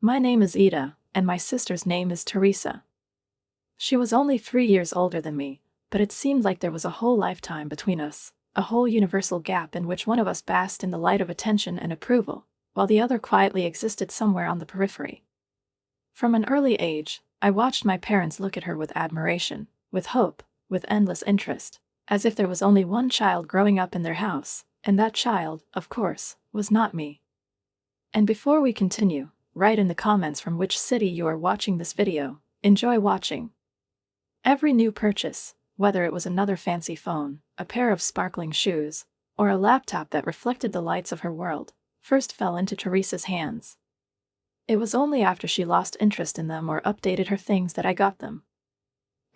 My name is Ida, and my sister's name is Teresa. She was only 3 years older than me, but it seemed like there was a whole lifetime between us, a whole universal gap in which one of us basked in the light of attention and approval, while the other quietly existed somewhere on the periphery. From an early age, I watched my parents look at her with admiration, with hope, with endless interest, as if there was only one child growing up in their house, and that child, of course, was not me. And before we continue, write in the comments from which city you are watching this video. Enjoy watching. Every new purchase, whether it was another fancy phone, a pair of sparkling shoes, or a laptop that reflected the lights of her world, first fell into Teresa's hands. It was only after she lost interest in them or updated her things that I got them.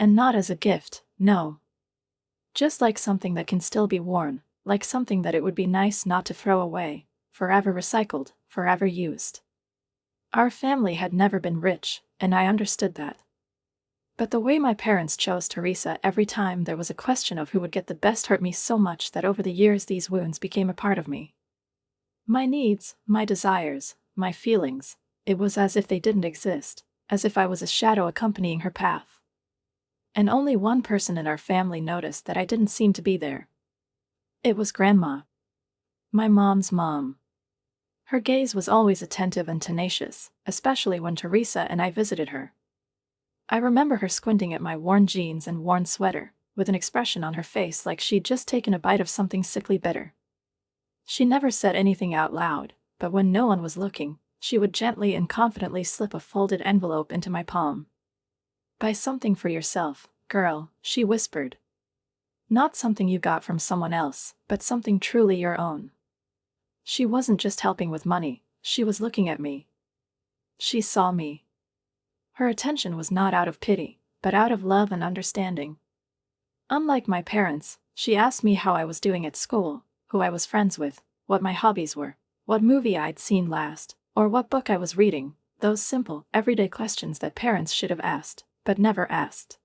And not as a gift, no. Just like something that can still be worn, like something that it would be nice not to throw away, forever recycled, forever used. Our family had never been rich, and I understood that. But the way my parents chose Teresa every time there was a question of who would get the best hurt me so much that over the years these wounds became a part of me. My needs, my desires, my feelings, it was as if they didn't exist, as if I was a shadow accompanying her path. And only one person in our family noticed that I didn't seem to be there. It was Grandma. My mom's mom. Her gaze was always attentive and tenacious, especially when Teresa and I visited her. I remember her squinting at my worn jeans and worn sweater, with an expression on her face like she'd just taken a bite of something sickly bitter. She never said anything out loud, but when no one was looking, she would gently and confidently slip a folded envelope into my palm. "Buy something for yourself, girl," she whispered. "Not something you got from someone else, but something truly your own." She wasn't just helping with money, she was looking at me. She saw me. Her attention was not out of pity, but out of love and understanding. Unlike my parents, she asked me how I was doing at school, who I was friends with, what my hobbies were, what movie I'd seen last, or what book I was reading, those simple, everyday questions that parents should have asked, but never asked.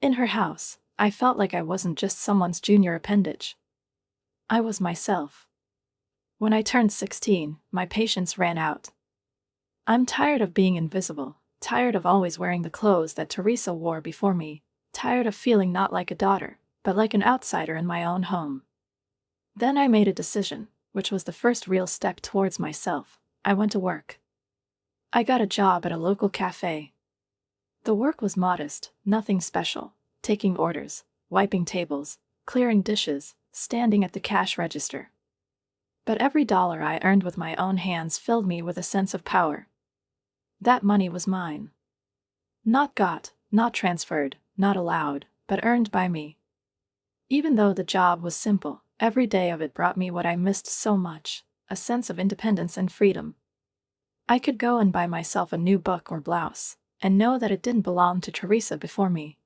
In her house, I felt like I wasn't just someone's junior appendage. I was myself. When I turned 16, my patience ran out. I'm tired of being invisible. Tired of always wearing the clothes that Teresa wore before me, tired of feeling not like a daughter, but like an outsider in my own home. Then I made a decision, which was the first real step towards myself. I went to work. I got a job at a local cafe. The work was modest, nothing special, taking orders, wiping tables, clearing dishes, standing at the cash register. But every dollar I earned with my own hands filled me with a sense of power. That money was mine. Not got, not transferred, not allowed, but earned by me. Even though the job was simple, every day of it brought me what I missed so much, a sense of independence and freedom. I could go and buy myself a new book or blouse, and know that it didn't belong to Teresa before me.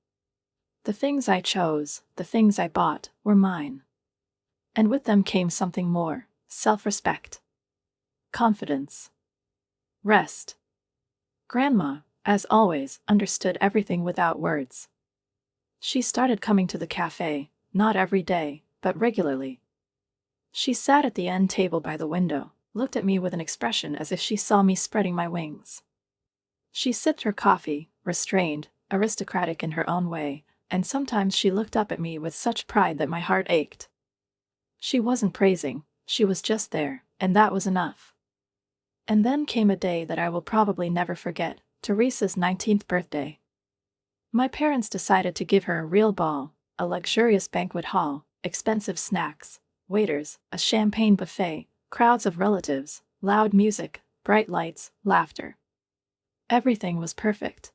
The things I chose, the things I bought, were mine. And with them came something more, self-respect. Confidence. Rest. Grandma, as always, understood everything without words. She started coming to the cafe, not every day, but regularly. She sat at the end table by the window, looked at me with an expression as if she saw me spreading my wings. She sipped her coffee, restrained, aristocratic in her own way, and sometimes she looked up at me with such pride that my heart ached. She wasn't praising, she was just there, and that was enough. And then came a day that I will probably never forget, Teresa's 19th birthday. My parents decided to give her a real ball, a luxurious banquet hall, expensive snacks, waiters, a champagne buffet, crowds of relatives, loud music, bright lights, laughter. Everything was perfect.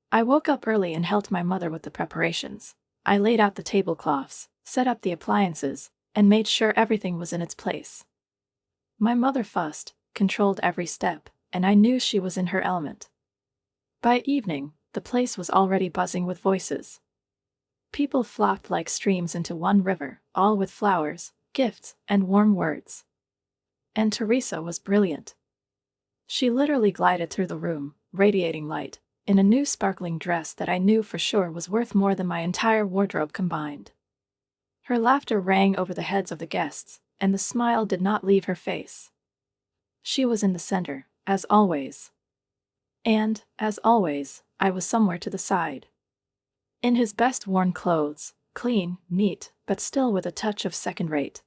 I woke up early and helped my mother with the preparations. I laid out the tablecloths, set up the appliances, and made sure everything was in its place. My mother fussed, controlled every step, and I knew she was in her element. By evening, the place was already buzzing with voices. People flocked like streams into one river, all with flowers, gifts, and warm words. And Teresa was brilliant. She literally glided through the room, radiating light, in a new sparkling dress that I knew for sure was worth more than my entire wardrobe combined. Her laughter rang over the heads of the guests, and the smile did not leave her face. She was in the center, as always. And, as always, I was somewhere to the side. In his best worn clothes, clean, neat, but still with a touch of second-rate.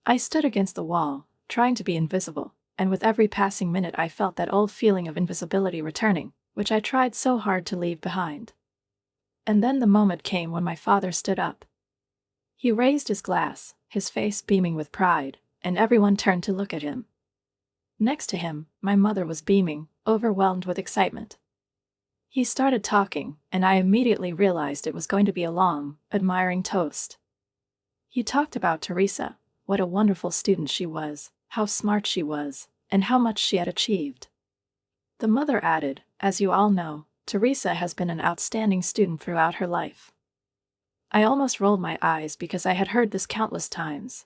I stood against the wall, trying to be invisible, and with every passing minute I felt that old feeling of invisibility returning, which I tried so hard to leave behind. And then the moment came when my father stood up. He raised his glass, his face beaming with pride, and everyone turned to look at him. Next to him, my mother was beaming, overwhelmed with excitement. He started talking, and I immediately realized it was going to be a long, admiring toast. He talked about Teresa, what a wonderful student she was, how smart she was, and how much she had achieved. The mother added, as you all know, Teresa has been an outstanding student throughout her life. I almost rolled my eyes because I had heard this countless times.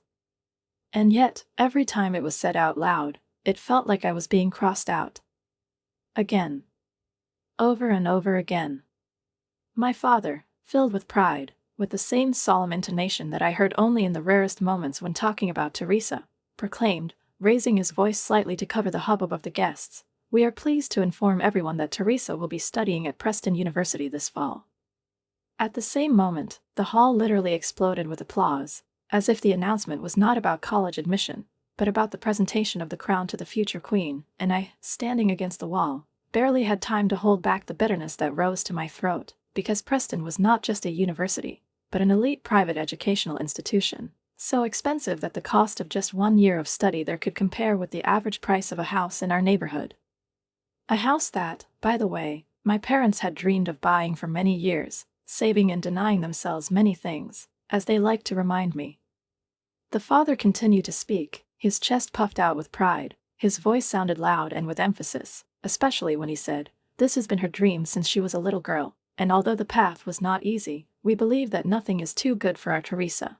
And yet, every time it was said out loud, it felt like I was being crossed out. Again. Over and over again. My father, filled with pride, with the same solemn intonation that I heard only in the rarest moments when talking about Teresa, proclaimed, raising his voice slightly to cover the hubbub of the guests, "We are pleased to inform everyone that Teresa will be studying at Preston University this fall." At the same moment, the hall literally exploded with applause, as if the announcement was not about college admission, but about the presentation of the crown to the future queen, and I, standing against the wall, barely had time to hold back the bitterness that rose to my throat, because Preston was not just a university, but an elite private educational institution, so expensive that the cost of just 1 year of study there could compare with the average price of a house in our neighborhood. A house that, by the way, my parents had dreamed of buying for many years, saving and denying themselves many things, as they liked to remind me. The father continued to speak, his chest puffed out with pride, his voice sounded loud and with emphasis, especially when he said, "This has been her dream since she was a little girl, and although the path was not easy, we believe that nothing is too good for our Teresa."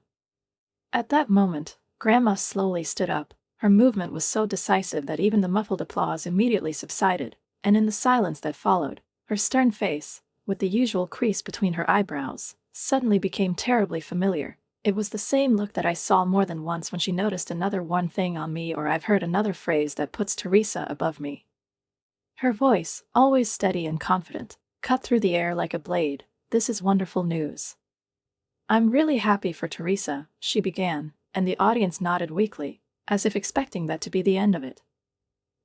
At that moment, Grandma slowly stood up. Her movement was so decisive that even the muffled applause immediately subsided, and in the silence that followed, her stern face, with the usual crease between her eyebrows, suddenly became terribly familiar. It was the same look that I saw more than once when she noticed another one thing on me, or I've heard another phrase that puts Teresa above me. Her voice, always steady and confident, cut through the air like a blade. "This is wonderful news. I'm really happy for Teresa," she began, and the audience nodded weakly, as if expecting that to be the end of it.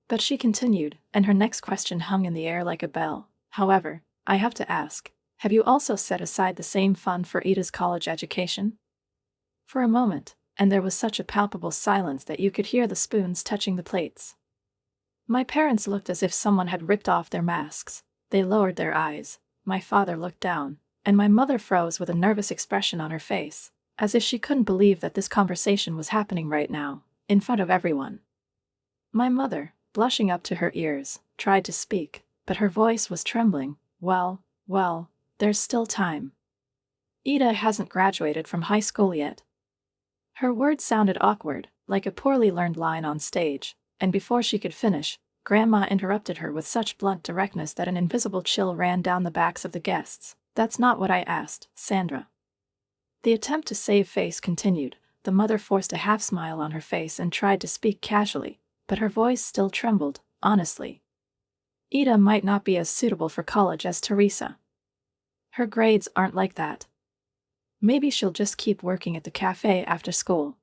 But she continued, and her next question hung in the air like a bell. "However, I have to ask, have you also set aside the same fund for Ida's college education?" For a moment, and there was such a palpable silence that you could hear the spoons touching the plates. My parents looked as if someone had ripped off their masks. They lowered their eyes. My father looked down, and my mother froze with a nervous expression on her face, as if she couldn't believe that this conversation was happening right now, in front of everyone. My mother, blushing up to her ears, tried to speak, but her voice was trembling. Well, there's still time. Ida hasn't graduated from high school yet." Her words sounded awkward, like a poorly learned line on stage, and before she could finish, Grandma interrupted her with such blunt directness that an invisible chill ran down the backs of the guests. "That's not what I asked, Sandra." The attempt to save face continued. The mother forced a half-smile on her face and tried to speak casually, but her voice still trembled. "Honestly, Ida might not be as suitable for college as Teresa. Her grades aren't like that. Maybe she'll just keep working at the cafe after school."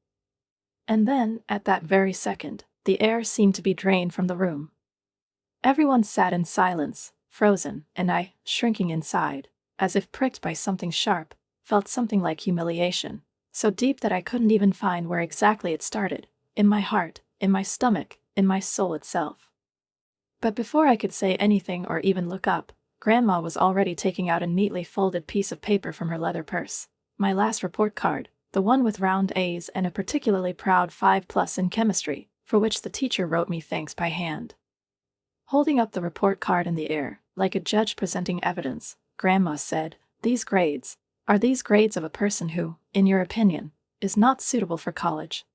And then, at that very second, the air seemed to be drained from the room. Everyone sat in silence, frozen, and I, shrinking inside, as if pricked by something sharp, felt something like humiliation, so deep that I couldn't even find where exactly it started, in my heart, in my stomach, in my soul itself. But before I could say anything or even look up, Grandma was already taking out a neatly folded piece of paper from her leather purse. My last report card, the one with round A's and a particularly proud 5+ in chemistry, for which the teacher wrote me thanks by hand. Holding up the report card in the air, like a judge presenting evidence, Grandma said, Are these grades of a person who, in your opinion, is not suitable for college?"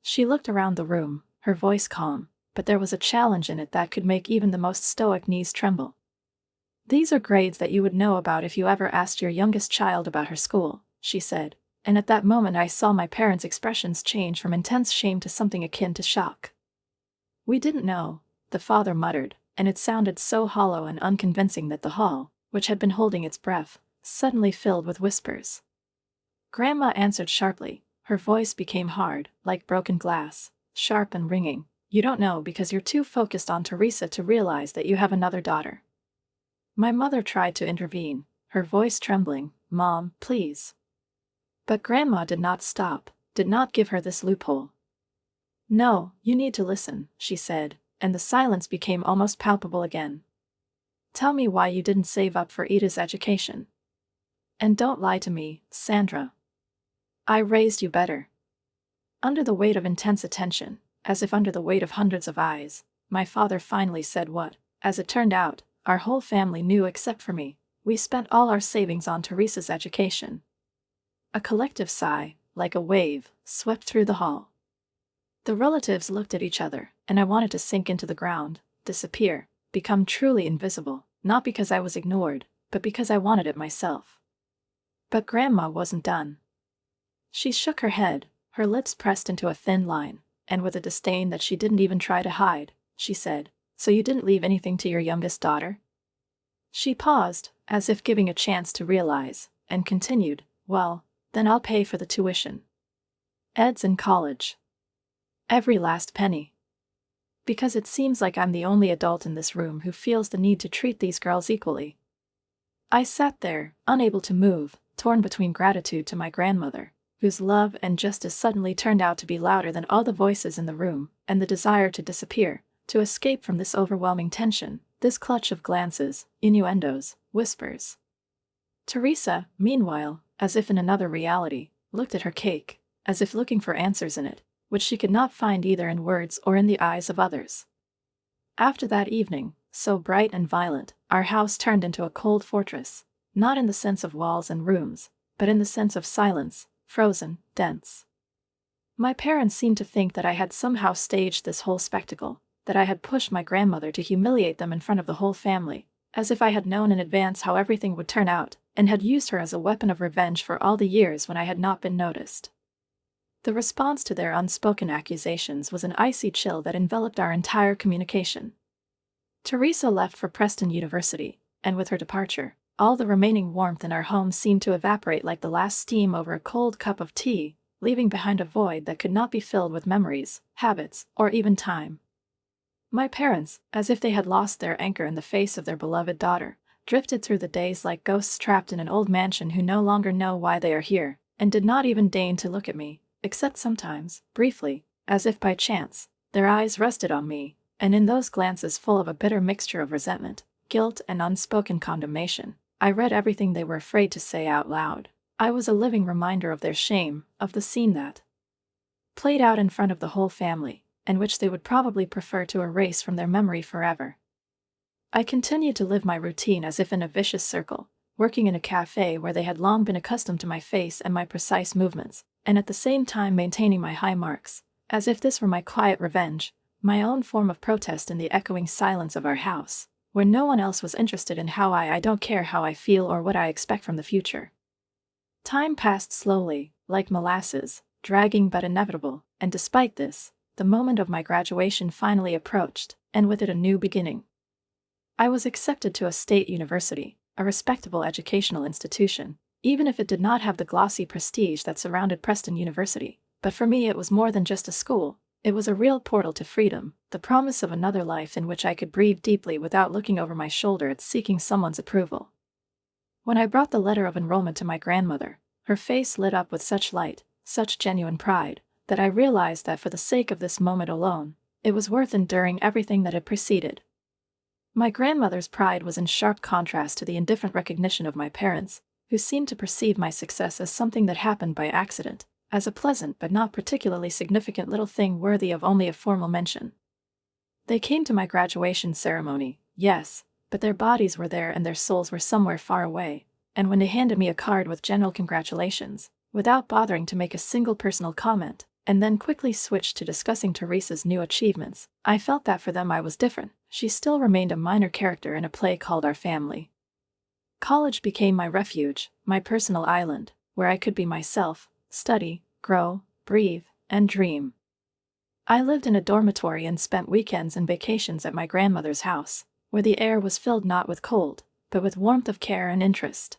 She looked around the room, her voice calm, but there was a challenge in it that could make even the most stoic knees tremble. "These are grades that you would know about if you ever asked your youngest child about her school," she said, and at that moment I saw my parents' expressions change from intense shame to something akin to shock. "We didn't know," the father muttered, and it sounded so hollow and unconvincing that the hall, which had been holding its breath, suddenly filled with whispers. Grandma answered sharply. Her voice became hard, like broken glass, sharp and ringing. You don't know because you're too focused on Teresa to realize that you have another daughter. My mother tried to intervene, her voice trembling. Mom, please. But Grandma did not stop, did not give her this loophole. No, you need to listen, she said, and the silence became almost palpable again. Tell me why you didn't save up for Ida's education. And don't lie to me, Sandra. I raised you better. Under the weight of intense attention, as if under the weight of hundreds of eyes, my father finally said what, as it turned out, our whole family knew except for me. We spent all our savings on Teresa's education. A collective sigh, like a wave, swept through the hall. The relatives looked at each other, and I wanted to sink into the ground, disappear, become truly invisible, not because I was ignored, but because I wanted it myself. But Grandma wasn't done. She shook her head, her lips pressed into a thin line, and with a disdain that she didn't even try to hide, she said, So you didn't leave anything to your youngest daughter? She paused, as if giving a chance to realize, and continued, Well, then I'll pay for the tuition. Ed's in college. Every last penny. Because it seems like I'm the only adult in this room who feels the need to treat these girls equally. I sat there, unable to move, torn between gratitude to my grandmother, whose love and justice suddenly turned out to be louder than all the voices in the room, and the desire to disappear, to escape from this overwhelming tension, this clutch of glances, innuendos, whispers. Teresa, meanwhile, as if in another reality, looked at her cake, as if looking for answers in it, which she could not find either in words or in the eyes of others. After that evening, so bright and violent, our house turned into a cold fortress, not in the sense of walls and rooms, but in the sense of silence, frozen, dense. My parents seemed to think that I had somehow staged this whole spectacle, that I had pushed my grandmother to humiliate them in front of the whole family, as if I had known in advance how everything would turn out, and had used her as a weapon of revenge for all the years when I had not been noticed. The response to their unspoken accusations was an icy chill that enveloped our entire communication. Teresa left for Preston University, and with her departure, all the remaining warmth in our home seemed to evaporate like the last steam over a cold cup of tea, leaving behind a void that could not be filled with memories, habits, or even time. My parents, as if they had lost their anchor in the face of their beloved daughter, drifted through the days like ghosts trapped in an old mansion who no longer know why they are here, and did not even deign to look at me, except sometimes, briefly, as if by chance, their eyes rested on me, and in those glances full of a bitter mixture of resentment, guilt, and unspoken condemnation, I read everything they were afraid to say out loud. I was a living reminder of their shame, of the scene that played out in front of the whole family, and which they would probably prefer to erase from their memory forever. I continued to live my routine as if in a vicious circle, working in a cafe where they had long been accustomed to my face and my precise movements, and at the same time maintaining my high marks, as if this were my quiet revenge, my own form of protest in the echoing silence of our house, where no one else was interested in how I don't care how I feel or what I expect from the future. Time passed slowly, like molasses, dragging but inevitable, and despite this, the moment of my graduation finally approached, and with it a new beginning. I was accepted to a state university, a respectable educational institution, even if it did not have the glossy prestige that surrounded Preston University. But for me it was more than just a school. It was a real portal to freedom, the promise of another life in which I could breathe deeply without looking over my shoulder at seeking someone's approval. When I brought the letter of enrollment to my grandmother, her face lit up with such light, such genuine pride, that I realized that for the sake of this moment alone, it was worth enduring everything that had preceded. My grandmother's pride was in sharp contrast to the indifferent recognition of my parents, who seemed to perceive my success as something that happened by accident, as a pleasant but not particularly significant little thing worthy of only a formal mention. They came to my graduation ceremony, yes, but their bodies were there and their souls were somewhere far away, and when they handed me a card with general congratulations, without bothering to make a single personal comment, and then quickly switched to discussing Teresa's new achievements, I felt that for them I was different. She still remained a minor character in a play called Our Family. College became my refuge, my personal island, where I could be myself, study, grow, breathe, and dream. I lived in a dormitory and spent weekends and vacations at my grandmother's house, where the air was filled not with cold, but with warmth of care and interest.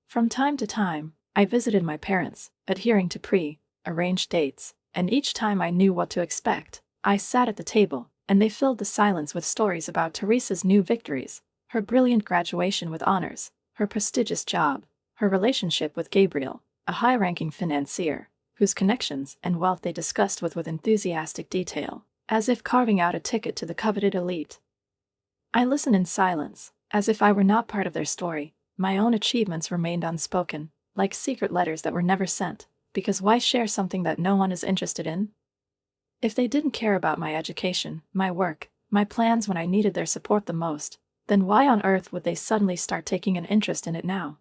From time to time, I visited my parents, adhering to pre-arranged dates, and each time I knew what to expect. I sat at the table, and they filled the silence with stories about Teresa's new victories, her brilliant graduation with honors, her prestigious job, her relationship with Gabriel, a high-ranking financier, whose connections and wealth they discussed with enthusiastic detail, as if carving out a ticket to the coveted elite. I listened in silence, as if I were not part of their story. My own achievements remained unspoken, like secret letters that were never sent, because why share something that no one is interested in? If they didn't care about my education, my work, my plans when I needed their support the most, then why on earth would they suddenly start taking an interest in it now?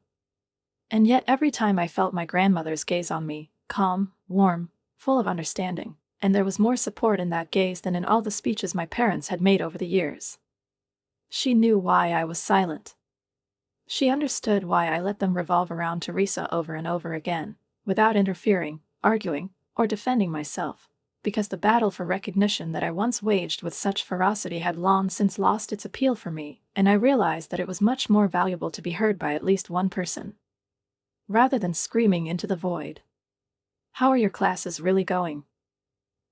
And yet every time I felt my grandmother's gaze on me, calm, warm, full of understanding, and there was more support in that gaze than in all the speeches my parents had made over the years. She knew why I was silent. She understood why I let them revolve around Teresa over and over again, without interfering, arguing, or defending myself, because the battle for recognition that I once waged with such ferocity had long since lost its appeal for me, and I realized that it was much more valuable to be heard by at least one person, rather than screaming into the void. "How are your classes really going?"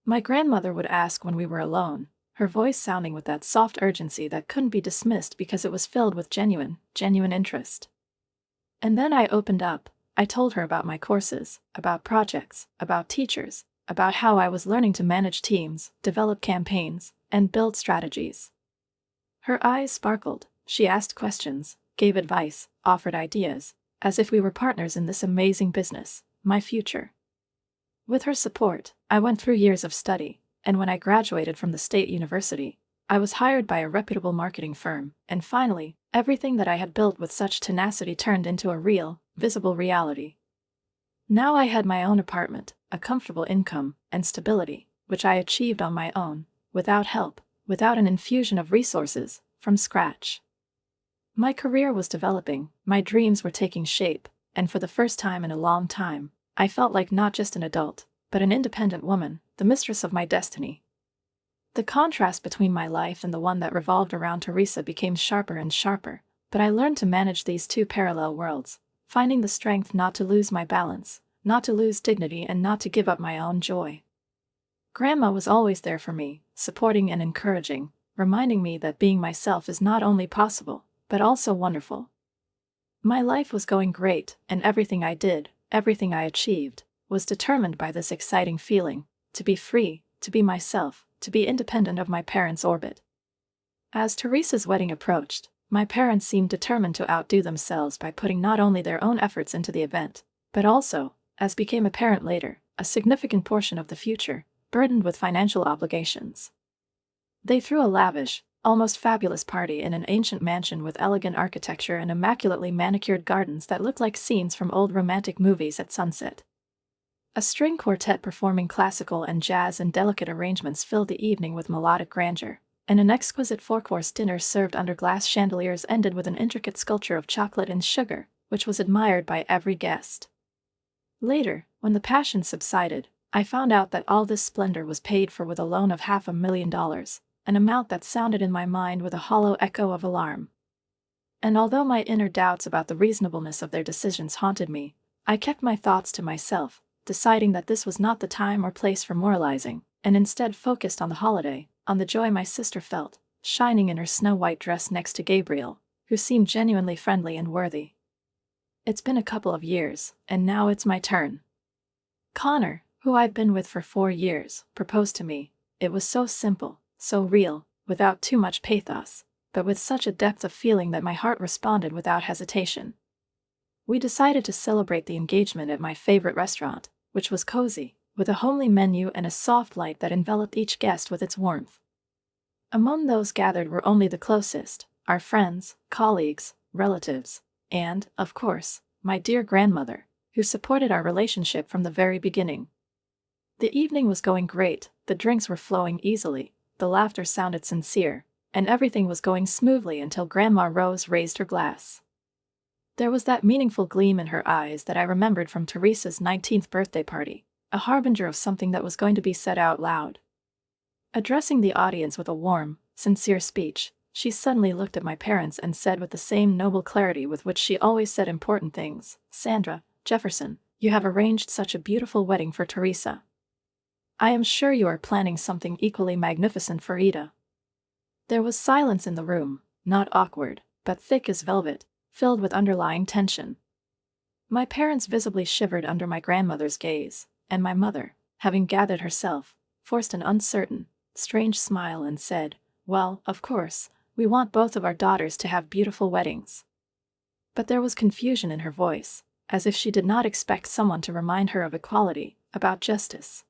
My grandmother would ask when we were alone, her voice sounding with that soft urgency that couldn't be dismissed because it was filled with genuine interest. And then I opened up. I told her about my courses, about projects, about teachers, about how I was learning to manage teams, develop campaigns, and build strategies. Her eyes sparkled. She asked questions, gave advice, offered ideas, as if we were partners in this amazing business, my future. With her support, I went through years of study, and when I graduated from the state university, I was hired by a reputable marketing firm, and finally, everything that I had built with such tenacity turned into a real, visible reality. Now I had my own apartment, a comfortable income, and stability, which I achieved on my own, without help, without an infusion of resources, from scratch. My career was developing, my dreams were taking shape, and for the first time in a long time, I felt like not just an adult, but an independent woman, the mistress of my destiny. The contrast between my life and the one that revolved around Teresa became sharper and sharper, but I learned to manage these two parallel worlds, finding the strength not to lose my balance, not to lose dignity, and not to give up my own joy. Grandma was always there for me, supporting and encouraging, reminding me that being myself is not only possible, but also wonderful. My life was going great, and everything I did, everything I achieved, was determined by this exciting feeling, to be free, to be myself, to be independent of my parents' orbit. As Teresa's wedding approached, my parents seemed determined to outdo themselves by putting not only their own efforts into the event, but also, as became apparent later, a significant portion of the future, burdened with financial obligations. They threw a lavish, almost fabulous party in an ancient mansion with elegant architecture and immaculately manicured gardens that looked like scenes from old romantic movies at sunset. A string quartet performing classical and jazz and delicate arrangements filled the evening with melodic grandeur, and an exquisite four-course dinner served under glass chandeliers ended with an intricate sculpture of chocolate and sugar, which was admired by every guest. Later, when the passion subsided, I found out that all this splendor was paid for with a loan of $500,000, an amount that sounded in my mind with a hollow echo of alarm. And although my inner doubts about the reasonableness of their decisions haunted me, I kept my thoughts to myself, deciding that this was not the time or place for moralizing, and instead focused on the holiday, on the joy my sister felt, shining in her snow-white dress next to Gabriel, who seemed genuinely friendly and worthy. It's been a couple of years, and now it's my turn. Connor, who I've been with for 4 years, proposed to me. It was so simple, so real, without too much pathos, but with such a depth of feeling that my heart responded without hesitation. We decided to celebrate the engagement at my favorite restaurant, which was cozy, with a homely menu and a soft light that enveloped each guest with its warmth. Among those gathered were only the closest, our friends, colleagues, relatives, and, of course, my dear grandmother, who supported our relationship from the very beginning. The evening was going great, the drinks were flowing easily, the laughter sounded sincere, and everything was going smoothly until Grandma Rose raised her glass. There was that meaningful gleam in her eyes that I remembered from Teresa's 19th birthday party, a harbinger of something that was going to be said out loud. Addressing the audience with a warm, sincere speech, she suddenly looked at my parents and said with the same noble clarity with which she always said important things, "Sandra, Jefferson, you have arranged such a beautiful wedding for Teresa. I am sure you are planning something equally magnificent for Ida." There was silence in the room, not awkward, but thick as velvet, filled with underlying tension. My parents visibly shivered under my grandmother's gaze, and my mother, having gathered herself, forced an uncertain, strange smile and said, "Well, of course, we want both of our daughters to have beautiful weddings." But there was confusion in her voice, as if she did not expect someone to remind her of equality, about justice.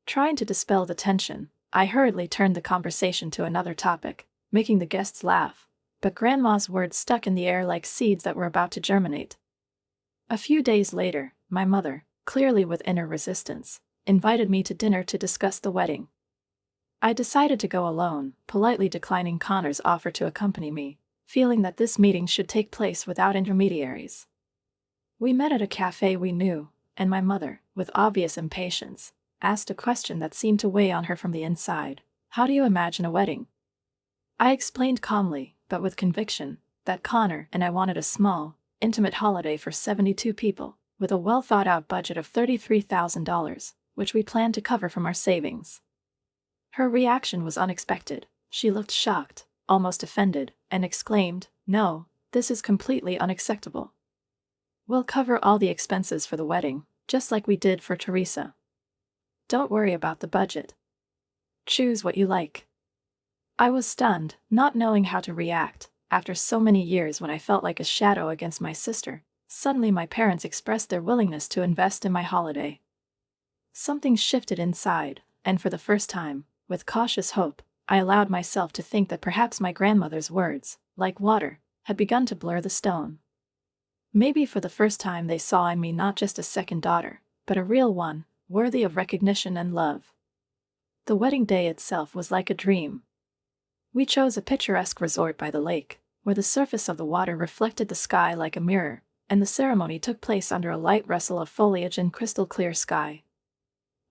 Trying to dispel the tension, I hurriedly turned the conversation to another topic, making the guests laugh, but Grandma's words stuck in the air like seeds that were about to germinate. A few days later, my mother, clearly with inner resistance, invited me to dinner to discuss the wedding. I decided to go alone, politely declining Connor's offer to accompany me, feeling that this meeting should take place without intermediaries. We met at a cafe we knew, and my mother, with obvious impatience, asked a question that seemed to weigh on her from the inside. "How do you imagine a wedding?" I explained calmly, but with conviction, that Connor and I wanted a small, intimate holiday for 72 people, with a well-thought-out budget of $33,000, which we planned to cover from our savings. Her reaction was unexpected. She looked shocked, almost offended, and exclaimed, "No, this is completely unacceptable. We'll cover all the expenses for the wedding, just like we did for Teresa. Don't worry about the budget. Choose what you like." I was stunned, not knowing how to react. After so many years when I felt like a shadow against my sister, suddenly my parents expressed their willingness to invest in my holiday. Something shifted inside, and for the first time, with cautious hope, I allowed myself to think that perhaps my grandmother's words, like water, had begun to blur the stone. Maybe for the first time they saw in me not just a second daughter, but a real one, worthy of recognition and love. The wedding day itself was like a dream. We chose a picturesque resort by the lake, where the surface of the water reflected the sky like a mirror, and the ceremony took place under a light rustle of foliage and crystal-clear sky.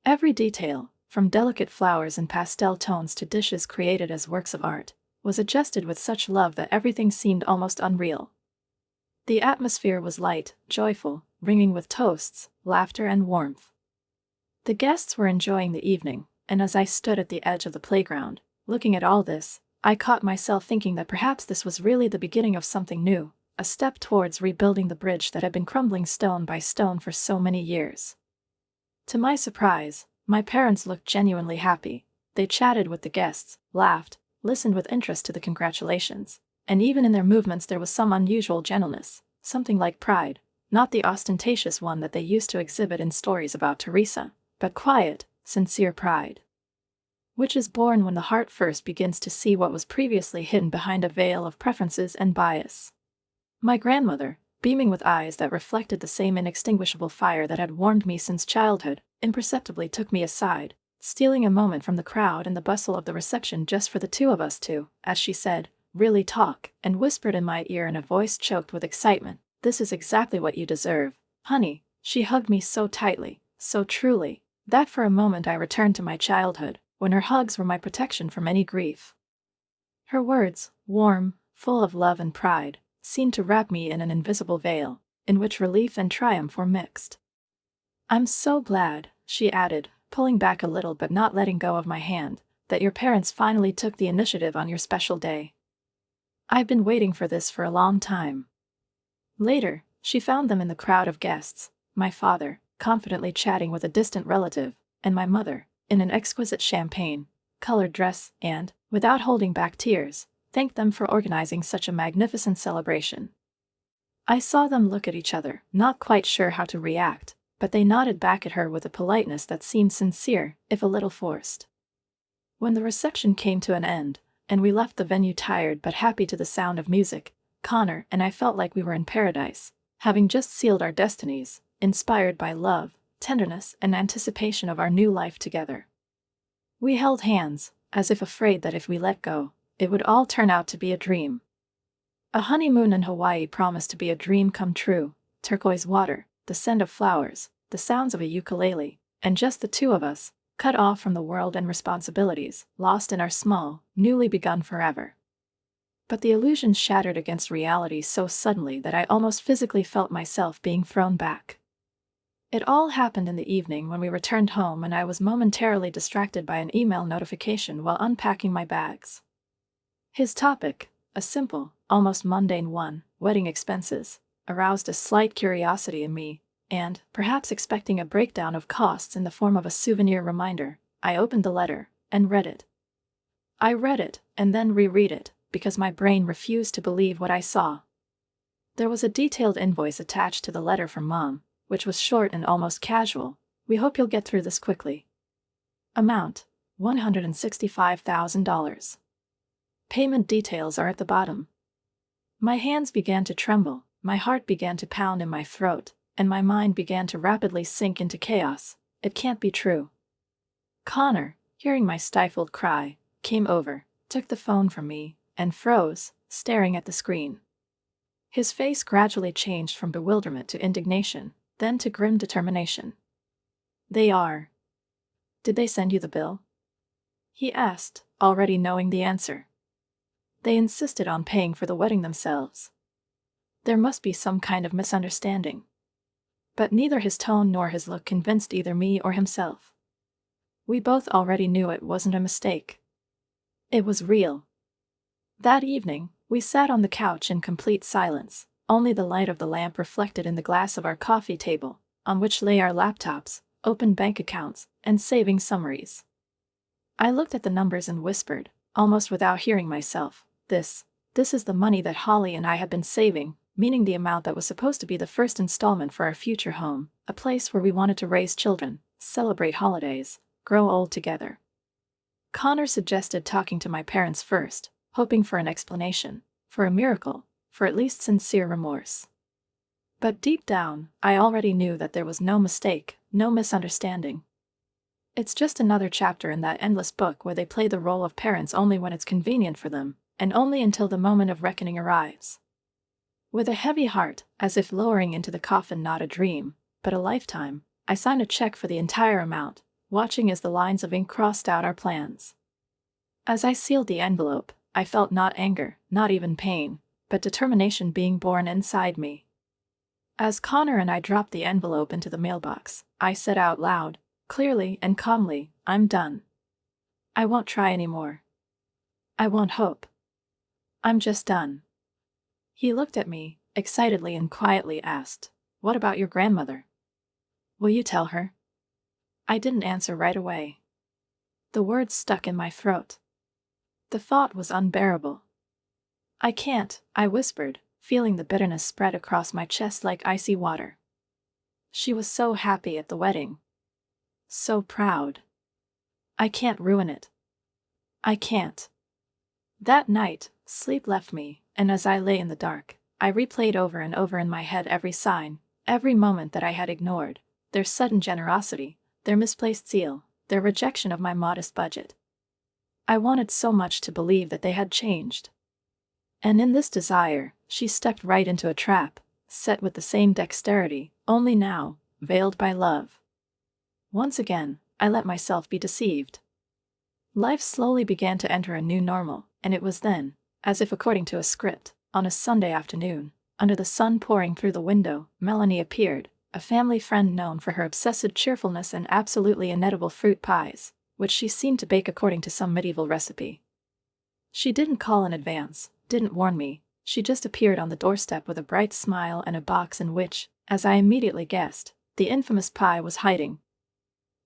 Every detail, from delicate flowers and pastel tones to dishes created as works of art, was adjusted with such love that everything seemed almost unreal. The atmosphere was light, joyful, ringing with toasts, laughter, and warmth. The guests were enjoying the evening, and as I stood at the edge of the playground, looking at all this, I caught myself thinking that perhaps this was really the beginning of something new, a step towards rebuilding the bridge that had been crumbling stone by stone for so many years. To my surprise, my parents looked genuinely happy. They chatted with the guests, laughed, listened with interest to the congratulations, and even in their movements there was some unusual gentleness, something like pride, not the ostentatious one that they used to exhibit in stories about Teresa, but quiet, sincere pride, which is born when the heart first begins to see what was previously hidden behind a veil of preferences and bias. My grandmother, beaming with eyes that reflected the same inextinguishable fire that had warmed me since childhood, imperceptibly took me aside, stealing a moment from the crowd and the bustle of the reception just for the two of us to, as she said, really talk, and whispered in my ear in a voice choked with excitement, "This is exactly what you deserve, honey." She hugged me so tightly, so truly, that for a moment I returned to my childhood, when her hugs were my protection from any grief. Her words, warm, full of love and pride, seemed to wrap me in an invisible veil, in which relief and triumph were mixed. "I'm so glad," she added, pulling back a little but not letting go of my hand, "that your parents finally took the initiative on your special day. I've been waiting for this for a long time." Later, she found them in the crowd of guests, my father, confidently chatting with a distant relative, and my mother, in an exquisite champagne-colored dress, and, without holding back tears, thanked them for organizing such a magnificent celebration. I saw them look at each other, not quite sure how to react, but they nodded back at her with a politeness that seemed sincere, if a little forced. When the reception came to an end, and we left the venue tired but happy to the sound of music, Connor and I felt like we were in paradise, having just sealed our destinies, inspired by love, tenderness, and anticipation of our new life together. We held hands, as if afraid that if we let go, it would all turn out to be a dream. A honeymoon in Hawaii promised to be a dream come true: turquoise water, the scent of flowers, the sounds of a ukulele, and just the two of us, cut off from the world and responsibilities, lost in our small, newly begun forever. But the illusion shattered against reality so suddenly that I almost physically felt myself being thrown back. It all happened in the evening when we returned home and I was momentarily distracted by an email notification while unpacking my bags. His topic, a simple, almost mundane one, wedding expenses, aroused a slight curiosity in me, and, perhaps expecting a breakdown of costs in the form of a souvenir reminder, I opened the letter and read it. I read it and then reread it, because my brain refused to believe what I saw. There was a detailed invoice attached to the letter from Mom, which was short and almost casual. "We hope you'll get through this quickly." Amount: $165,000. Payment details are at the bottom. My hands began to tremble, my heart began to pound in my throat, and my mind began to rapidly sink into chaos. It can't be true. Connor, hearing my stifled cry, came over, took the phone from me, and froze, staring at the screen. His face gradually changed from bewilderment to indignation, then to grim determination. Did they send you the bill?" he asked, already knowing the answer. "They insisted on paying for the wedding themselves. There must be some kind of misunderstanding." But neither his tone nor his look convinced either me or himself. We both already knew it wasn't a mistake. It was real. That evening, we sat on the couch in complete silence, only the light of the lamp reflected in the glass of our coffee table, on which lay our laptops, open bank accounts, and saving summaries. I looked at the numbers and whispered, almost without hearing myself, This is the money that Holly and I had been saving," meaning the amount that was supposed to be the first installment for our future home, a place where we wanted to raise children, celebrate holidays, grow old together. Connor suggested talking to my parents first, hoping for an explanation, for a miracle, for at least sincere remorse. But deep down, I already knew that there was no mistake, no misunderstanding. It's just another chapter in that endless book where they play the role of parents only when it's convenient for them, and only until the moment of reckoning arrives. With a heavy heart, as if lowering into the coffin not a dream, but a lifetime, I signed a check for the entire amount, watching as the lines of ink crossed out our plans. As I sealed the envelope, I felt not anger, not even pain, but determination being born inside me. As Connor and I dropped the envelope into the mailbox, I said out loud, clearly and calmly, "I'm done. I won't try anymore. I won't hope. I'm just done." He looked at me, excitedly and quietly asked, "What about your grandmother? Will you tell her?" I didn't answer right away. The words stuck in my throat. The thought was unbearable. "I can't," I whispered, feeling the bitterness spread across my chest like icy water. She was so happy at the wedding. So proud. I can't ruin it. I can't. That night, sleep left me, and as I lay in the dark, I replayed over and over in my head every sign, every moment that I had ignored, their sudden generosity, their misplaced zeal, their rejection of my modest budget. I wanted so much to believe that they had changed. And in this desire, she stepped right into a trap, set with the same dexterity, only now, veiled by love. Once again, I let myself be deceived. Life slowly began to enter a new normal, and it was then, as if according to a script, on a Sunday afternoon, under the sun pouring through the window, Melanie appeared, a family friend known for her obsessive cheerfulness and absolutely inedible fruit pies, which she seemed to bake according to some medieval recipe. She didn't call in advance, didn't warn me, she just appeared on the doorstep with a bright smile and a box in which, as I immediately guessed, the infamous pie was hiding.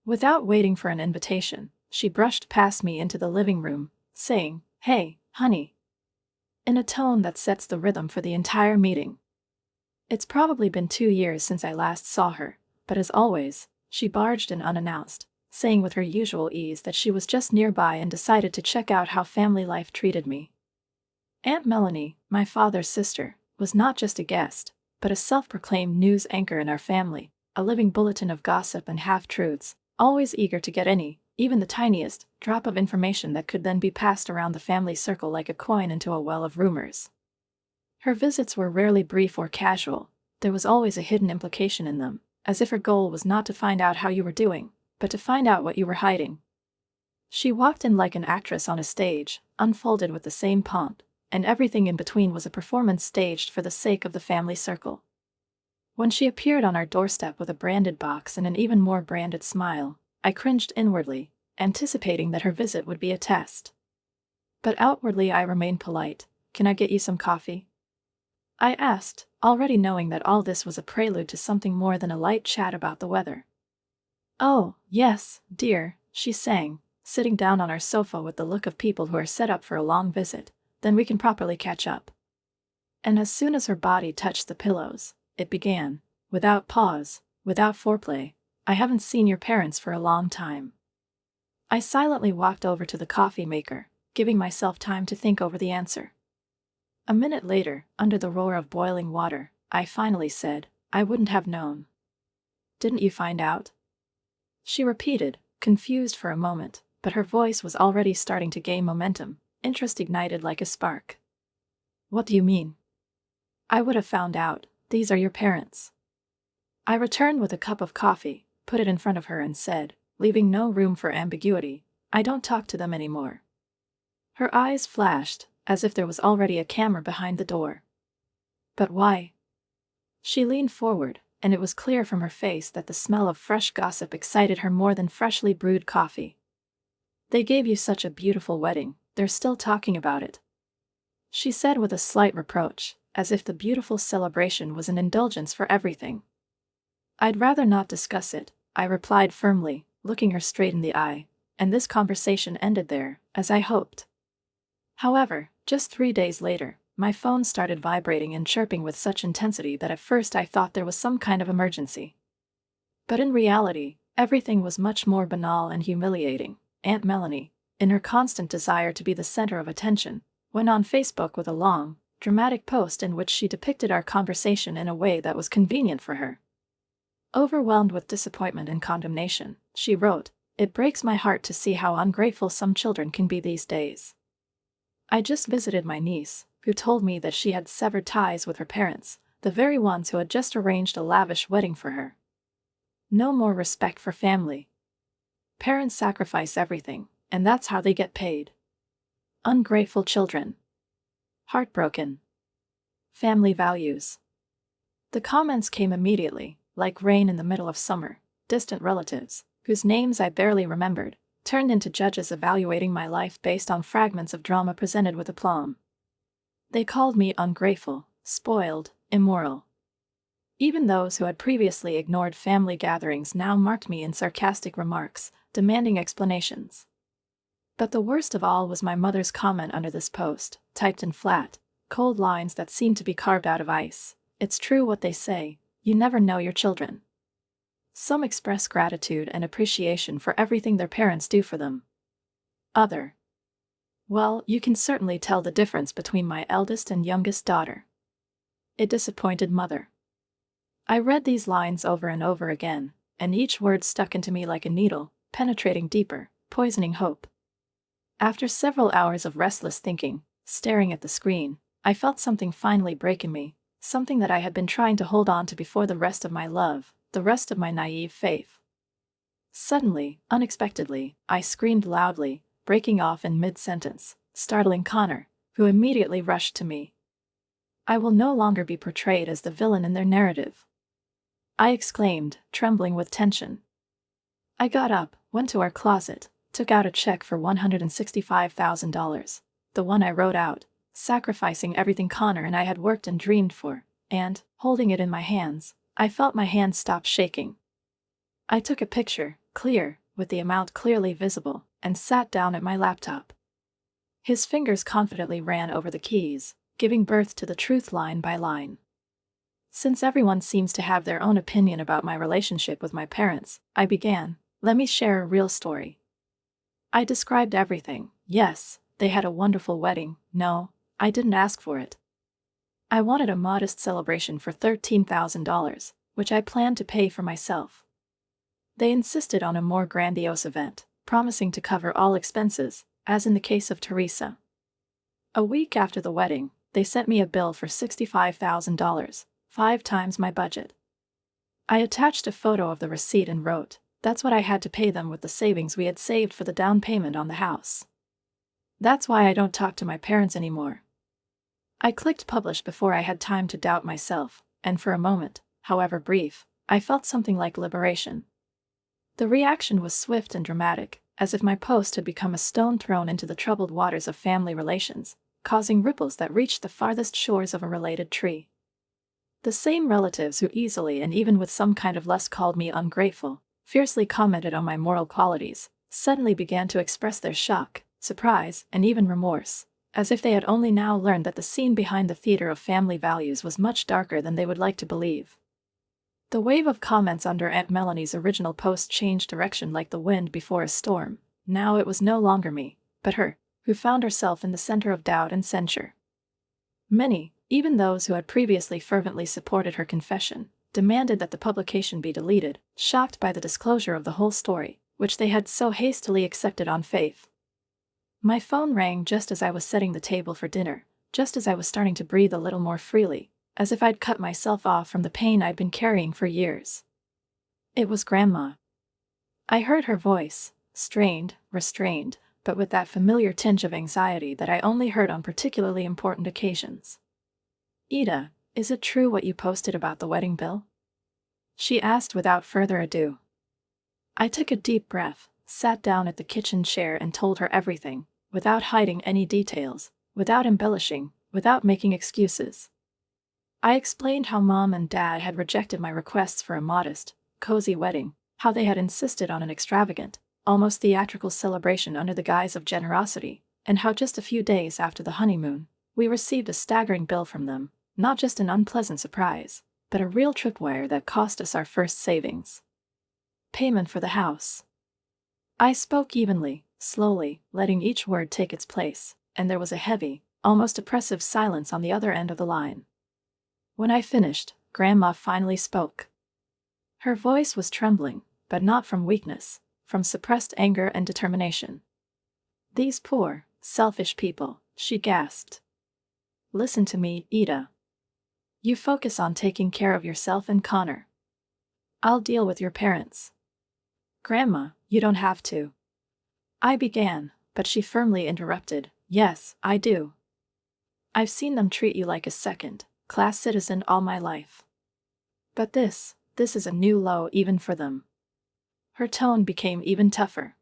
Without waiting for an invitation, she brushed past me into the living room, saying, "Hey, honey," in a tone that sets the rhythm for the entire meeting. It's probably been 2 years since I last saw her, but as always, she barged in unannounced, saying with her usual ease that she was just nearby and decided to check out how family life treated me. Aunt Melanie, my father's sister, was not just a guest, but a self-proclaimed news anchor in our family, a living bulletin of gossip and half-truths, always eager to get any, even the tiniest, drop of information that could then be passed around the family circle like a coin into a well of rumors. Her visits were rarely brief or casual, there was always a hidden implication in them, as if her goal was not to find out how you were doing, but to find out what you were hiding." She walked in like an actress on a stage, unfolded with the same pomp, and everything in between was a performance staged for the sake of the family circle. When she appeared on our doorstep with a branded box and an even more branded smile, I cringed inwardly, anticipating that her visit would be a test. But outwardly I remained polite. "Can I get you some coffee?" I asked, already knowing that all this was a prelude to something more than a light chat about the weather. "Oh, yes, dear," she sang, sitting down on our sofa with the look of people who are set up for a long visit. "Then we can properly catch up." And as soon as her body touched the pillows, it began, without pause, without foreplay. "I haven't seen your parents for a long time." I silently walked over to the coffee maker, giving myself time to think over the answer. A minute later, under the roar of boiling water, I finally said, "I wouldn't have known." "Didn't you find out?" She repeated, confused for a moment, but her voice was already starting to gain momentum, interest ignited like a spark. "What do you mean?" "I would have found out. These are your parents." I returned with a cup of coffee, put it in front of her and said, leaving no room for ambiguity, "I don't talk to them anymore." Her eyes flashed, as if there was already a camera behind the door. "But why?" She leaned forward, and it was clear from her face that the smell of fresh gossip excited her more than freshly brewed coffee. "They gave you such a beautiful wedding, they're still talking about it," she said with a slight reproach, as if the beautiful celebration was an indulgence for everything. "I'd rather not discuss it," I replied firmly, looking her straight in the eye, and this conversation ended there, as I hoped. However, just 3 days later, my phone started vibrating and chirping with such intensity that at first I thought there was some kind of emergency. But in reality, everything was much more banal and humiliating. Aunt Melanie, in her constant desire to be the center of attention, went on Facebook with a long, dramatic post in which she depicted our conversation in a way that was convenient for her. Overwhelmed with disappointment and condemnation, she wrote, "It breaks my heart to see how ungrateful some children can be these days. I just visited my niece, who told me that she had severed ties with her parents, the very ones who had just arranged a lavish wedding for her. No more respect for family. Parents sacrifice everything, and that's how they get paid. Ungrateful children. Heartbroken. Family values." The comments came immediately, like rain in the middle of summer. Distant relatives, whose names I barely remembered, turned into judges evaluating my life based on fragments of drama presented with aplomb. They called me ungrateful, spoiled, immoral. Even those who had previously ignored family gatherings now marked me in sarcastic remarks, demanding explanations. But the worst of all was my mother's comment under this post, typed in flat, cold lines that seemed to be carved out of ice. "It's true what they say, you never know your children." Some express gratitude and appreciation for everything their parents do for them. Other. "Well, you can certainly tell the difference between my eldest and youngest daughter. A disappointed mother." I read these lines over and over again, and each word stuck into me like a needle, penetrating deeper, poisoning hope. After several hours of restless thinking, staring at the screen, I felt something finally break in me, something that I had been trying to hold on to before the rest of my love, the rest of my naive faith. Suddenly, unexpectedly, I screamed loudly, breaking off in mid-sentence, startling Connor, who immediately rushed to me. "I will no longer be portrayed as the villain in their narrative," I exclaimed, trembling with tension. I got up, went to our closet, took out a check for $165,000, the one I wrote out, sacrificing everything Connor and I had worked and dreamed for, and, holding it in my hands, I felt my hands stop shaking. I took a picture, clear, with the amount clearly visible, and sat down at my laptop. His fingers confidently ran over the keys, giving birth to the truth line by line. Since everyone seems to have their own opinion about my relationship with my parents, I began, "Let me share a real story." I described everything. Yes, they had a wonderful wedding. No, I didn't ask for it. I wanted a modest celebration for $13,000, which I planned to pay for myself. They insisted on a more grandiose event, promising to cover all expenses, as in the case of Teresa. A week after the wedding, they sent me a bill for $65,000, 5 times my budget. I attached a photo of the receipt and wrote, That's what I had to pay them with the savings we had saved for the down payment on the house. That's why I don't talk to my parents anymore. I clicked publish before I had time to doubt myself, and for a moment, however brief, I felt something like liberation. The reaction was swift and dramatic, as if my post had become a stone thrown into the troubled waters of family relations, causing ripples that reached the farthest shores of a related tree. The same relatives who easily and even with some kind of lust called me ungrateful, fiercely commented on my moral qualities, suddenly began to express their shock, surprise, and even remorse, as if they had only now learned that the scene behind the theater of family values was much darker than they would like to believe. The wave of comments under Aunt Melanie's original post changed direction like the wind before a storm. Now it was no longer me, but her, who found herself in the center of doubt and censure. Many, even those who had previously fervently supported her confession, demanded that the publication be deleted, shocked by the disclosure of the whole story, which they had so hastily accepted on faith. My phone rang just as I was setting the table for dinner, just as I was starting to breathe a little more freely, as if I'd cut myself off from the pain I'd been carrying for years. It was Grandma. I heard her voice, strained, restrained, but with that familiar tinge of anxiety that I only heard on particularly important occasions. "Ida, is it true what you posted about the wedding bill?" she asked without further ado. I took a deep breath, sat down at the kitchen chair and told her everything, without hiding any details, without embellishing, without making excuses. I explained how Mom and Dad had rejected my requests for a modest, cozy wedding, how they had insisted on an extravagant, almost theatrical celebration under the guise of generosity, and how just a few days after the honeymoon, we received a staggering bill from them, not just an unpleasant surprise, but a real tripwire that cost us our first savings. Payment for the house. I spoke evenly, slowly, letting each word take its place, and there was a heavy, almost oppressive silence on the other end of the line. When I finished, Grandma finally spoke. Her voice was trembling, but not from weakness, from suppressed anger and determination. "These poor, selfish people," she gasped. "Listen to me, Ida. You focus on taking care of yourself and Connor. I'll deal with your parents." "Grandma, you don't have to." I began, but she firmly interrupted. "Yes, I do. I've seen them treat you like a second-class citizen all my life. But this is a new low even for them." Her tone became even tougher.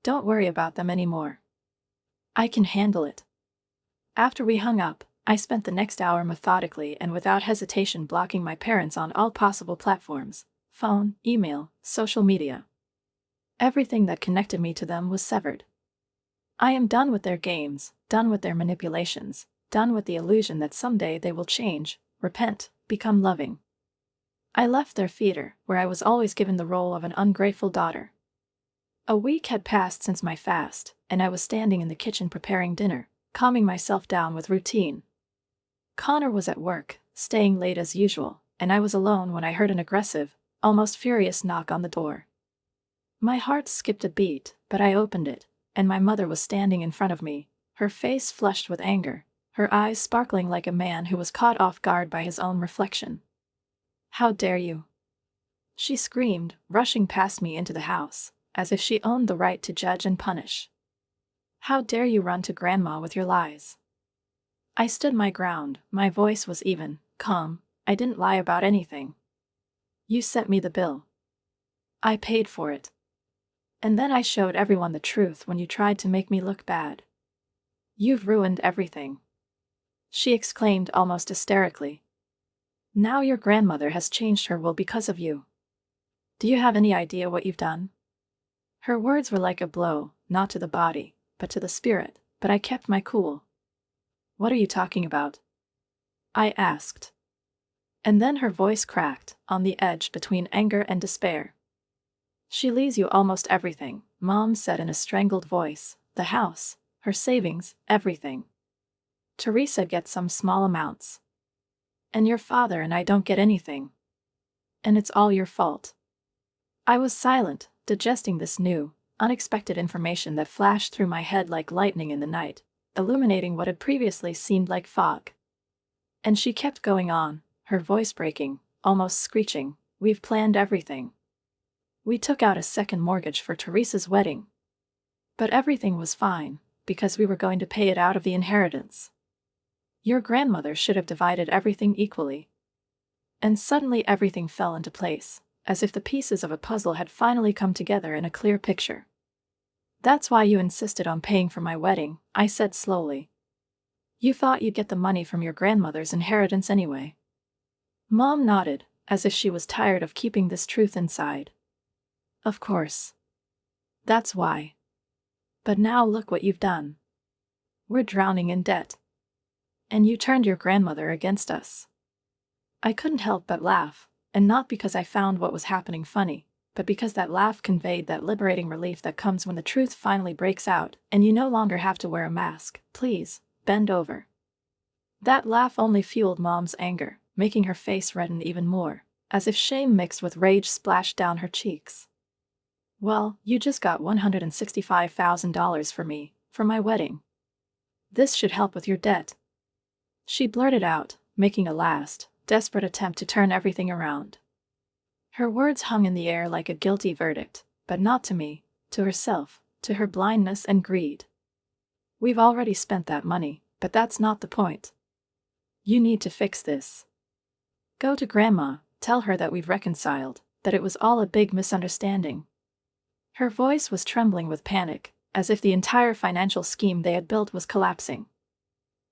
"Don't worry about them anymore. I can handle it." After we hung up, I spent the next hour methodically and without hesitation blocking my parents on all possible platforms: phone, email, social media. Everything that connected me to them was severed. I am done with their games, done with their manipulations, done with the illusion that someday they will change, repent, become loving. I left their theater, where I was always given the role of an ungrateful daughter. A week had passed since my fast, and I was standing in the kitchen preparing dinner, calming myself down with routine. Connor was at work, staying late as usual, and I was alone when I heard an aggressive, almost furious knock on the door. My heart skipped a beat, but I opened it, and my mother was standing in front of me, her face flushed with anger, her eyes sparkling like a man who was caught off guard by his own reflection. "How dare you?" she screamed, rushing past me into the house, as if she owned the right to judge and punish. "How dare you run to Grandma with your lies?" I stood my ground, my voice was even, calm. "I didn't lie about anything. You sent me the bill. I paid for it. And then I showed everyone the truth when you tried to make me look bad. You've ruined everything," she exclaimed almost hysterically. "Now your grandmother has changed her will because of you. Do you have any idea what you've done?" Her words were like a blow, not to the body, but to the spirit, but I kept my cool. "What are you talking about?" I asked. And then her voice cracked, on the edge between anger and despair. "She leaves you almost everything," Mom said in a strangled voice. "The house, her savings, everything. Teresa gets some small amounts. And your father and I don't get anything. And it's all your fault." I was silent, digesting this new, unexpected information that flashed through my head like lightning in the night, illuminating what had previously seemed like fog. And she kept going on, her voice breaking, almost screeching. "We've planned everything. We took out a second mortgage for Teresa's wedding. But everything was fine, because we were going to pay it out of the inheritance. Your grandmother should have divided everything equally. And suddenly everything fell into place, as if the pieces of a puzzle had finally come together in a clear picture. That's why you insisted on paying for my wedding, I said slowly. You thought you'd get the money from your grandmother's inheritance anyway. Mom nodded, as if she was tired of keeping this truth inside. Of course. That's why. But now look what you've done. We're drowning in debt. And you turned your grandmother against us. I couldn't help but laugh, and not because I found what was happening funny, but because that laugh conveyed that liberating relief that comes when the truth finally breaks out and you no longer have to wear a mask. Please, bend over. That laugh only fueled Mom's anger, making her face redden even more, as if shame mixed with rage splashed down her cheeks. Well, you just got $165,000 for me, for my wedding. This should help with your debt. She blurted out, making a last, desperate attempt to turn everything around. Her words hung in the air like a guilty verdict, but not to me, to herself, to her blindness and greed. We've already spent that money, but that's not the point. You need to fix this. Go to Grandma, tell her that we've reconciled, that it was all a big misunderstanding. Her voice was trembling with panic, as if the entire financial scheme they had built was collapsing.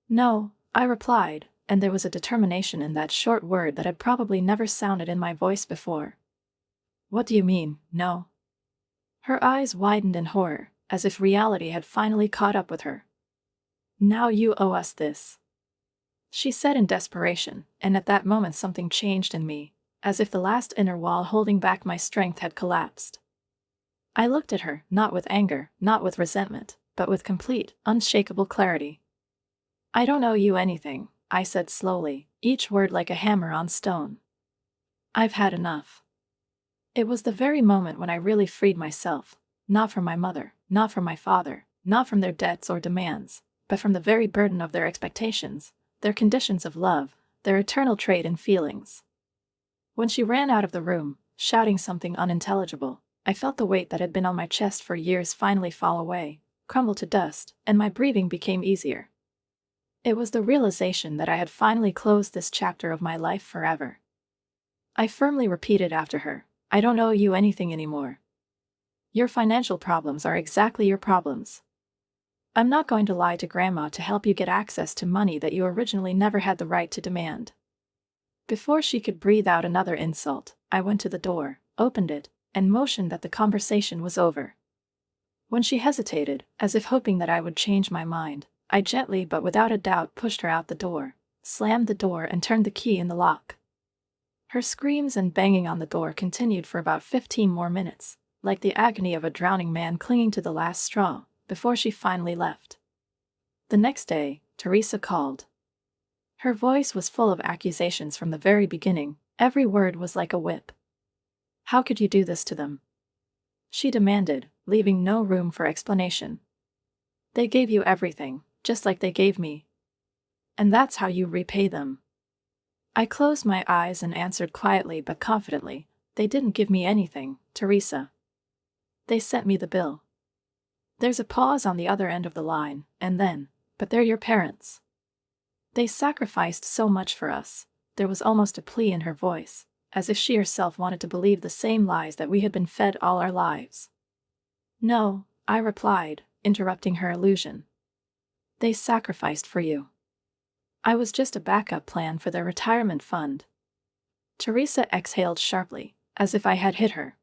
No, I replied, and there was a determination in that short word that had probably never sounded in my voice before. What do you mean, no? Her eyes widened in horror, as if reality had finally caught up with her. Now you owe us this. She said in desperation, and at that moment something changed in me, as if the last inner wall holding back my strength had collapsed. I looked at her, not with anger, not with resentment, but with complete, unshakable clarity. I don't owe you anything, I said slowly, each word like a hammer on stone. I've had enough. It was the very moment when I really freed myself, not from my mother, not from my father, not from their debts or demands, but from the very burden of their expectations, their conditions of love, their eternal trade in feelings. When she ran out of the room, shouting something unintelligible, I felt the weight that had been on my chest for years finally fall away, crumble to dust, and my breathing became easier. It was the realization that I had finally closed this chapter of my life forever. I firmly repeated after her, I don't owe you anything anymore. Your financial problems are exactly your problems. I'm not going to lie to Grandma to help you get access to money that you originally never had the right to demand. Before she could breathe out another insult, I went to the door, opened it, and motioned that the conversation was over. When she hesitated, as if hoping that I would change my mind, I gently but without a doubt pushed her out the door, slammed the door and turned the key in the lock. Her screams and banging on the door continued for about 15 more minutes, like the agony of a drowning man clinging to the last straw, before she finally left. The next day, Teresa called. Her voice was full of accusations from the very beginning, every word was like a whip. How could you do this to them? She demanded, leaving no room for explanation. They gave you everything, just like they gave me. And that's how you repay them. I closed my eyes and answered quietly but confidently, they didn't give me anything, Teresa. They sent me the bill. There's a pause on the other end of the line, and then, but they're your parents. They sacrificed so much for us. There was almost a plea in her voice, as if she herself wanted to believe the same lies that we had been fed all our lives. No, I replied, interrupting her illusion. They sacrificed for you. I was just a backup plan for their retirement fund. Teresa exhaled sharply, as if I had hit her.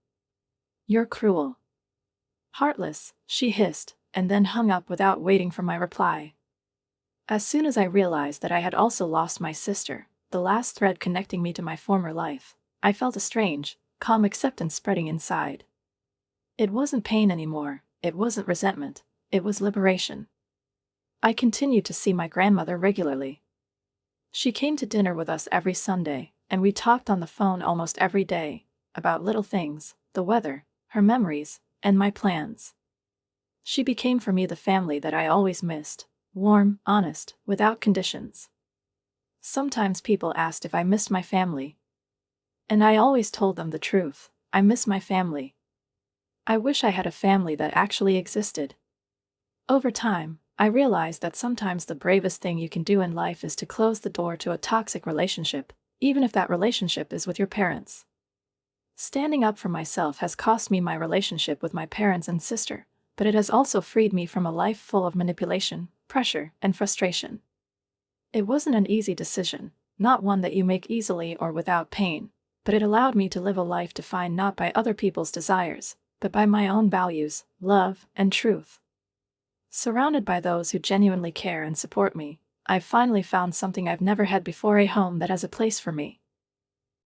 You're cruel. Heartless, she hissed, and then hung up without waiting for my reply. As soon as I realized that I had also lost my sister, the last thread connecting me to my former life, I felt a strange, calm acceptance spreading inside. It wasn't pain anymore, it wasn't resentment, it was liberation. I continued to see my grandmother regularly. She came to dinner with us every Sunday, and we talked on the phone almost every day, about little things, the weather, her memories, and my plans. She became for me the family that I always missed, warm, honest, without conditions. Sometimes people asked if I missed my family. And I always told them the truth, I miss my family, I wish I had a family that actually existed. Over time, I realized that sometimes the bravest thing you can do in life is to close the door to a toxic relationship, even if that relationship is with your parents. Standing up for myself has cost me my relationship with my parents and sister, but it has also freed me from a life full of manipulation, pressure, and frustration. It wasn't an easy decision, not one that you make easily or without pain, but it allowed me to live a life defined not by other people's desires, but by my own values, love, and truth. Surrounded by those who genuinely care and support me, I've finally found something I've never had before: a home that has a place for me.